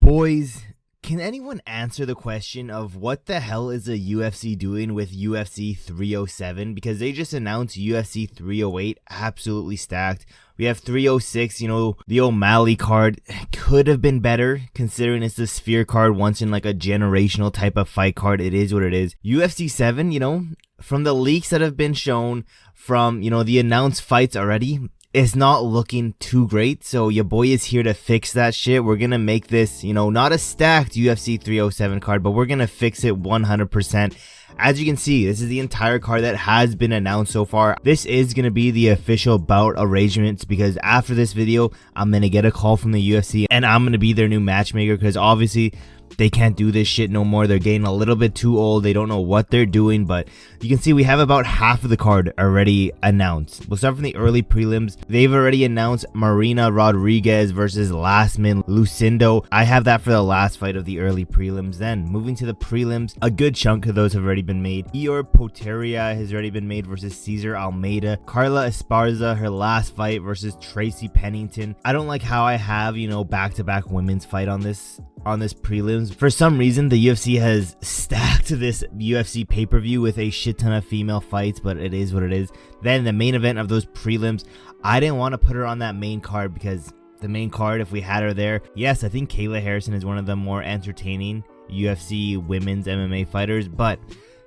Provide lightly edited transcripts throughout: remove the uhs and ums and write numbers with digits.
Boys, can anyone answer the question of what the hell is the UFC doing with UFC 307? Because they just announced UFC 308 absolutely stacked. We have 306, the O'Malley card could have been better considering it's the Sphere card, once in like a generational type of fight card. It is what it is. UFC 7, from the leaks that have been shown, from, the announced fights already, it's not looking too great. So your boy is here to fix that shit. We're going to make this, not a stacked UFC 307 card, but we're going to fix it 100%. As you can see, this is the entire card that has been announced so far. This is going to be the official bout arrangements, because after this video, I'm going to get a call from the UFC and I'm going to be their new matchmaker, because obviously they can't do this shit no more. They're getting a little bit too old. They don't know what they're doing, but you can see we have about half of the card already announced. We'll start from the early prelims. They've already announced Marina Rodriguez versus Lastman Lucindo. I have that for the last fight of the early prelims. Then moving to the prelims, a good chunk of those have already been made. Ior Poteria has already been made versus Cesar Almeida. Carla Esparza, her last fight versus Tracy Pennington. I don't like how I have, back-to-back women's fight on this prelims. For some reason, the UFC has stacked this UFC pay-per-view with a shit ton of female fights, but it is what it is. Then the main event of those prelims, I didn't want to put her on that main card, because the main card, if we had her there, yes, I think Kayla Harrison is one of the more entertaining UFC women's MMA fighters, but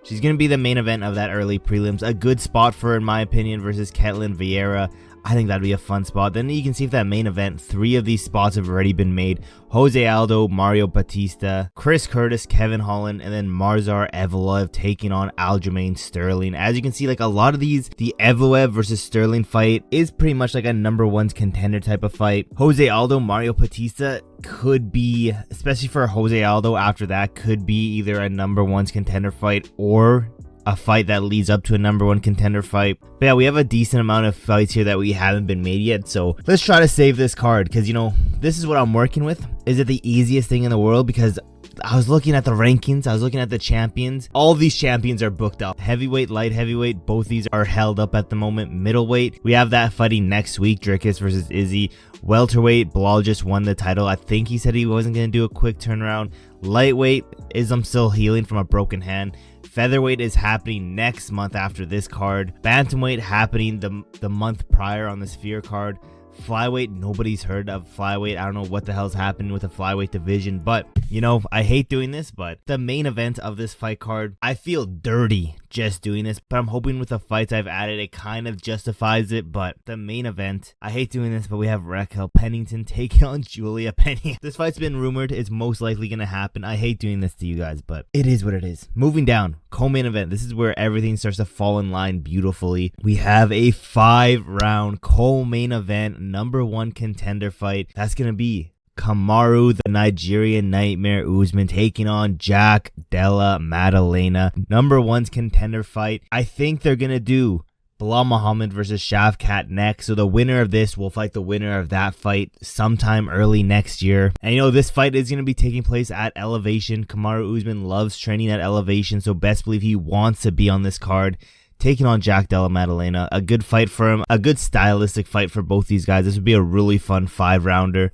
she's going to be the main event of that early prelims. A good spot for her, in my opinion, versus Ketlin Vieira. I think that'd be a fun spot. Then you can see if that main event, 3 of these spots have already been made. Jose Aldo, Mario Batista, Chris Curtis, Kevin Holland, and then Marzar Evloev taking on Aljamain Sterling. As you can see, like a lot of these, the Evloev versus Sterling fight is pretty much like a number 1 contender type of fight. Jose Aldo, Mario Batista could be, especially for Jose Aldo, after that could be either a number 1 contender fight or a fight that leads up to a number 1 contender fight. But yeah, we have a decent amount of fights here that we haven't been made yet, so let's try to save this card, because this is what I'm working with. Is it the easiest thing in the world? Because I was looking at the rankings, I was looking at the champions. All these champions are booked up. Heavyweight, light heavyweight, both these are held up at the moment. Middleweight, we have that fighting next week, Dricus versus Izzy. Welterweight, Bilal just won the title. I think he said he wasn't going to do a quick turnaround. Lightweight, I'm still healing from a broken hand. Featherweight is happening next month after this card. Bantamweight happening the month prior on the Sphere card. Flyweight, nobody's heard of Flyweight. I don't know what the hell's happening with the Flyweight division, but I hate doing this, but the main event of this fight card, I feel dirty just doing this, but I'm hoping with the fights I've added, it kind of justifies it. But the main event, I hate doing this, but we have Raquel Pennington taking on Julia Penny. This fight's been rumored. It's most likely going to happen. I hate doing this to you guys, but it is what it is. Moving down, co-main event. This is where everything starts to fall in line beautifully. We have a 5-round co-main event, number 1 contender fight. That's going to be Kamaru, the Nigerian Nightmare Usman, taking on Jack Della Maddalena. Number 1's contender fight. I think they're going to do Bilal Muhammad versus Shavkat next. So the winner of this will fight the winner of that fight sometime early next year. And this fight is going to be taking place at Elevation. Kamaru Usman loves training at Elevation, so best believe he wants to be on this card, taking on Jack Della Maddalena. A good fight for him, a good stylistic fight for both these guys. This would be a really fun 5-rounder.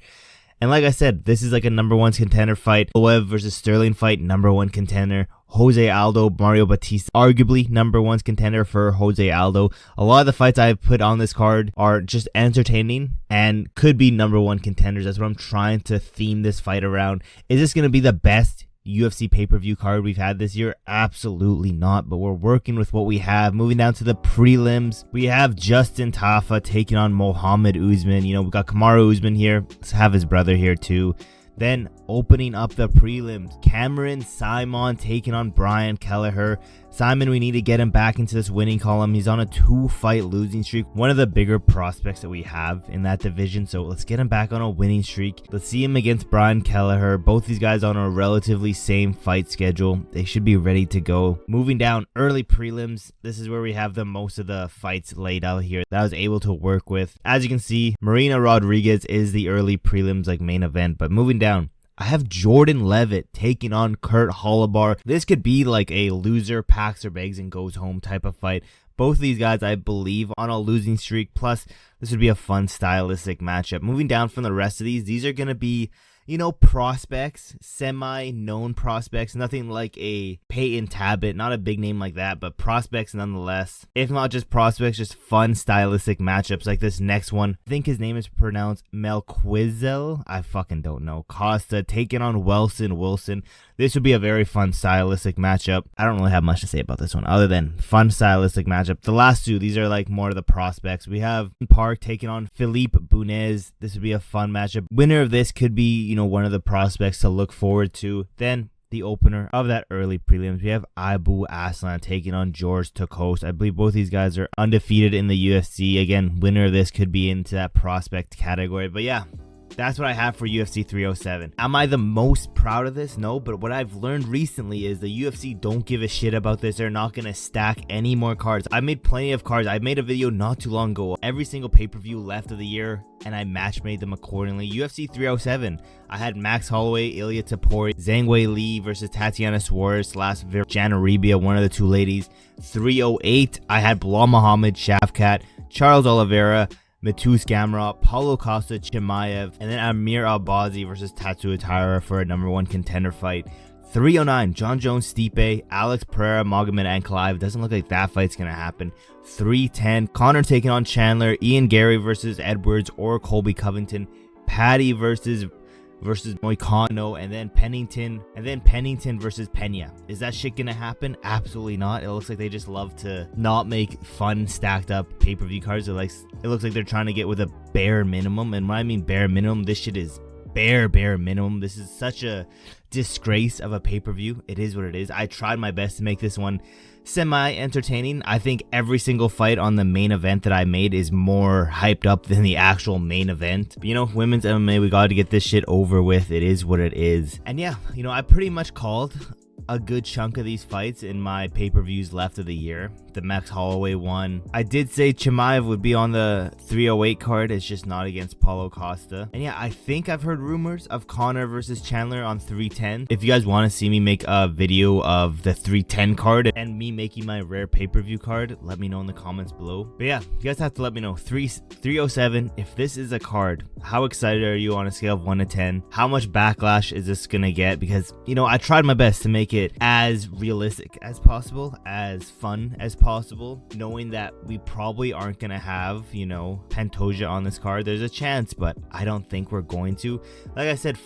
And like I said, this is like a number 1 contender fight. Loev versus Sterling fight, number 1 contender. Jose Aldo, Mario Batista, arguably number 1's contender for Jose Aldo. A lot of the fights I've put on this card are just entertaining and could be number 1 contenders. That's what I'm trying to theme this fight around. Is this going to be the best UFC pay-per-view card we've had this year? Absolutely not, but we're working with what we have. Moving down to the prelims, we have Justin Tafa taking on Mohammed Usman. We got Kamaru Usman here. Let's have his brother here too. Then opening up the prelims, Cameron Simon taking on Brian Kelleher. Simon, we need to get him back into this winning column. He's on a 2-fight losing streak. One of the bigger prospects that we have in that division. So let's get him back on a winning streak. Let's see him against Brian Kelleher. Both these guys on a relatively same fight schedule. They should be ready to go. Moving down, early prelims. This is where we have the most of the fights laid out here that I was able to work with. As you can see, Marina Rodriguez is the early prelims main event. But moving down, I have Jordan Levitt taking on Kurt Holobar. This could be like a loser packs her bags and goes home type of fight. Both of these guys, I believe, on a losing streak. Plus, this would be a fun stylistic matchup. Moving down from the rest of these are going to be, you know, prospects, semi-known prospects, nothing like a Peyton Tabit, not a big name like that, but prospects nonetheless. If not just prospects, just fun stylistic matchups like this next one. I think his name is pronounced Melquizel. I fucking don't know. Costa taking on Wilson. This would be a very fun stylistic matchup. I don't really have much to say about this one other than fun stylistic matchup. The last two, these are like more of the prospects. We have Park taking on Philippe Bunez. This would be a fun matchup. Winner of this could be, you know, one of the prospects to look forward to. Then the opener of that early prelims, we have Abu Aslan taking on George Takos. I believe both these guys are undefeated in the UFC. Again, winner of this could be into that prospect category. But yeah, that's what I have for UFC 307. Am I the most proud of this? No, but what I've learned recently is the UFC don't give a shit about this. They're not going to stack any more cards. I made plenty of cards. I made a video not too long ago. Every single pay-per-view left of the year, and I match made them accordingly. UFC 307, I had Max Holloway, Ilya Tapori, Zhang Wei Li versus Tatiana Suarez / Jana Ribia, one of the two ladies. 308, I had Bilal Muhammad, Shavkat, Charles Oliveira, Matus Gamrot, Paulo Costa, Chimaev, and then Amir Albazi versus Tatsuya Taira for a #1 contender fight. 309, John Jones, Stipe, Alex Pereira, Magomed Ankalaev. Doesn't look like that fight's going to happen. 310, Connor taking on Chandler, Ian Gary versus Edwards or Colby Covington, Paddy versus Moicano, and then Pennington versus Pena. Is that shit gonna happen? Absolutely not. It looks like they just love to not make fun stacked up pay-per-view cards. It looks like they're trying to get with a bare minimum, and when I mean bare minimum, this shit is bare minimum. This is such a disgrace of a pay-per-view. It is what it is. I tried my best to make this one semi-entertaining. I think every single fight on the main event that I made is more hyped up than the actual main event. But, you know, women's MMA, we got to get this shit over with. It is what it is. And yeah, you know, I pretty much called a good chunk of these fights in my pay-per-views left of the year. The Max Holloway one, I did say Chimaev would be on the 308 card. It's just not against Paulo Costa. And yeah, I think I've heard rumors of Connor versus Chandler on 310. If you guys want to see me make a video of the 310 card and me making my rare pay-per-view card, let me know in the comments below. But yeah, you guys have to let me know. 307, if this is a card, how excited are you on a scale of 1 to 10? How much backlash is this gonna get? Because, you know, I tried my best to make it as realistic as possible, as fun as possible, knowing that we probably aren't gonna have, you know, Pantoja on this card. There's a chance, but I don't think we're going to. Like I said,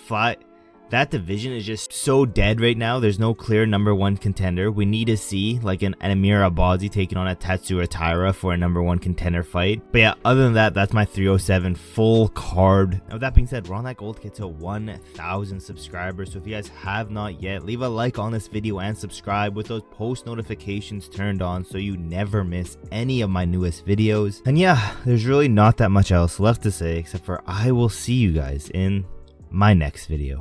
that division is just so dead right now. There's no clear #1 contender. We need to see like an Amir Albazi taking on a Tatsuya Taira for a #1 contender fight. But yeah, other than that, that's my 307 full card. Now, with that being said, we're on that goal to get to 1,000 subscribers. So if you guys have not yet, leave a like on this video and subscribe with those post notifications turned on so you never miss any of my newest videos. And yeah, there's really not that much else left to say except for I will see you guys in my next video.